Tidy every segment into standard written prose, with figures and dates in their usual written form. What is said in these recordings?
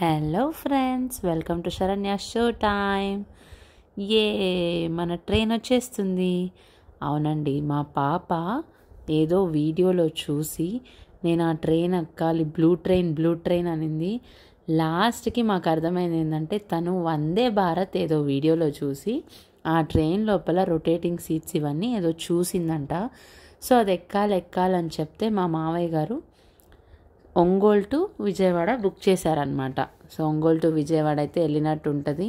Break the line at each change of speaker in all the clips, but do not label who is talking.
Hello friends, welcome to Saranya show time. మన train వచ్చేస్తుంది. అవునండి, మా పాప ఏదో వీడియోలో చూసి నేను ఆ ట్రైన్ ఎక్కాలి, బ్లూ ట్రైన్ అనింది. లాస్ట్కి మాకు అర్థమైంది ఏంటంటే తను వందే భారత్ ఏదో వీడియోలో చూసి ఆ ట్రైన్ లోపల రొటేటింగ్ సీట్స్ ఇవన్నీ ఏదో చూసిందంట. సో అది ఎక్కాలని చెప్తే మా మావయ్య గారు ఒంగోలు టు విజయవాడ బుక్ చేశారనమాట. సో ఒంగోలు టు విజయవాడ అయితే వెళ్ళినట్టు ఉంటుంది.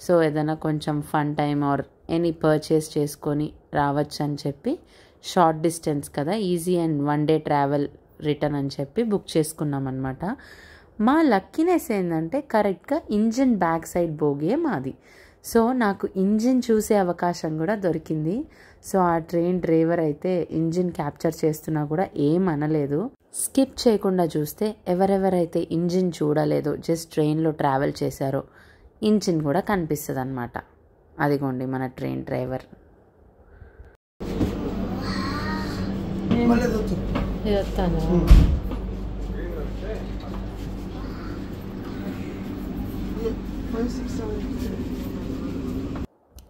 సో ఏదైనా కొంచెం fun time or any purchase చేసుకొని రావచ్చు అని చెప్పి, షార్ట్ డిస్టెన్స్ కదా, easy and 1 day travel return అని చెప్పి బుక్ చేసుకున్నాం అనమాట. మా లక్కీనెస్ ఏంటంటే కరెక్ట్గా ఇంజిన్ బ్యాక్ సైడ్ బోగే మాది. సో నాకు ఇంజిన్ చూసే అవకాశం కూడా దొరికింది. సో ఆ ట్రైన్ డ్రైవర్ అయితే ఇంజిన్ క్యాప్చర్ చేస్తున్నా కూడా ఏం అనలేదు. స్కిప్ చేయకుండా చూస్తే ఎవరెవరైతే ఇంజిన్ చూడలేదో, జస్ట్ ట్రైన్లో ట్రావెల్ చేశారో ఇంజిన్ కూడా కనిపిస్తుంది అనమాట. అదిగోండి మన ట్రైన్ డ్రైవర్.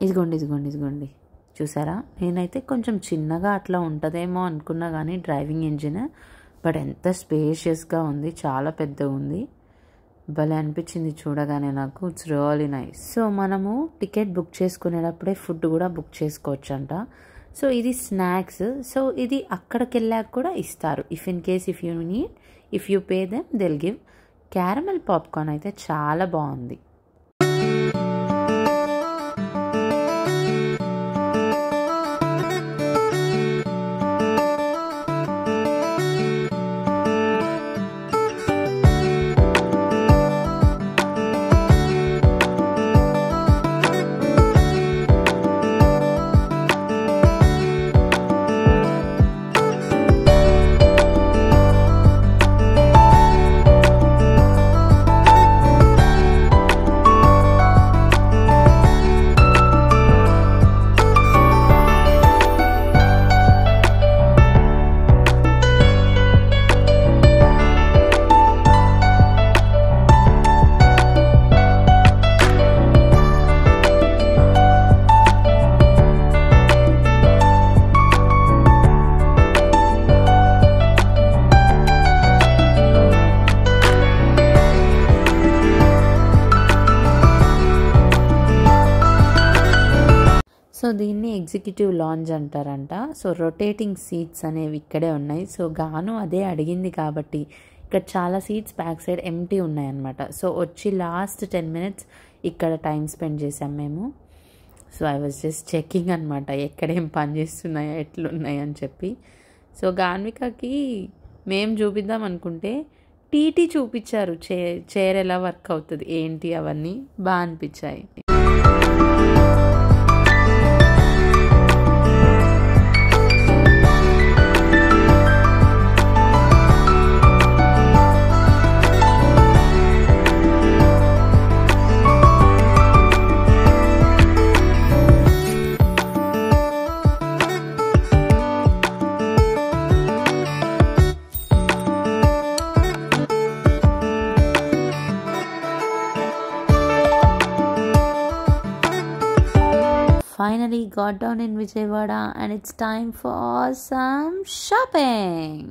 ఇదిగోండి చూసారా, నేనైతే కొంచెం చిన్నగా అట్లా ఉంటుందేమో అనుకున్నా కానీ డ్రైవింగ్ ఇంజిన్, బట్ ఎంత స్పేషియస్గా ఉంది, చాలా పెద్దగా ఉంది. భలే అనిపించింది చూడగానే నాకు. It's really nice. సో మనము టికెట్ బుక్ చేసుకునేటప్పుడే ఫుడ్ కూడా బుక్ చేసుకోవచ్చు అంట. సో ఇది స్నాక్స్. సో ఇది అక్కడికి వెళ్ళాక కూడా ఇస్తారు. If you pay them they'll give. Caramel popcorn అయితే చాలా బాగుంది. సో దీన్ని ఎగ్జిక్యూటివ్ లాంజ్ అంటారంట. సో రొటేటింగ్ సీట్స్ అనేవి ఇక్కడే ఉన్నాయి. సో గాను అదే అడిగింది కాబట్టి ఇక్కడ చాలా సీట్స్ బ్యాక్ సైడ్ ఎంటీ ఉన్నాయన్నమాట. సో వచ్చి లాస్ట్ 10 minutes ఇక్కడ టైం స్పెండ్ చేసాం మేము. So I was just checking అనమాట, ఎక్కడేం పని చేస్తున్నాయో ఎట్లున్నాయి అని చెప్పి. సో గాన్వికకి మేము చూపిద్దాం అనుకుంటే టీటీ చూపించారు, చైర్ ఎలా వర్క్ అవుతుంది ఏంటి అవన్నీ బాగా అనిపించాయి. Finally got down in Vijayawada and it's time for some shopping.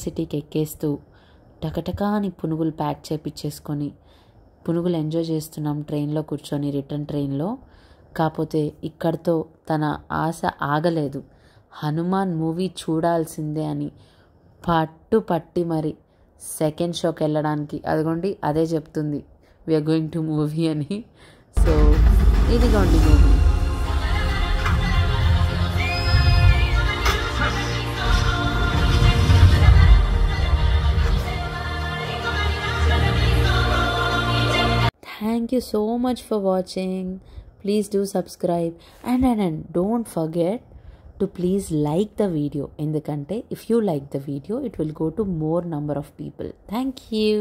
సిటీకి ఎక్కేస్తూ టకటకా అని పునుగులు ప్యాక్ చేపించేసుకొని పునుగులు ఎంజాయ్ చేస్తున్నాం ట్రైన్లో కూర్చొని, రిటర్న్ ట్రైన్లో. కాకపోతే ఇక్కడితో తన ఆశ ఆగలేదు. హనుమాన్ మూవీ చూడాల్సిందే అని పట్టి మరి సెకండ్ షోకి వెళ్ళడానికి, అదిగోండి అదే చెప్తుంది వీఆర్ గోయింగ్ టు మూవీ అని. సో ఇదిగోండి movie. Thank you so much for watching. Please do subscribe and don't forget to please like the video. Endukante if you like the video, it will go to more number of people. Thank you.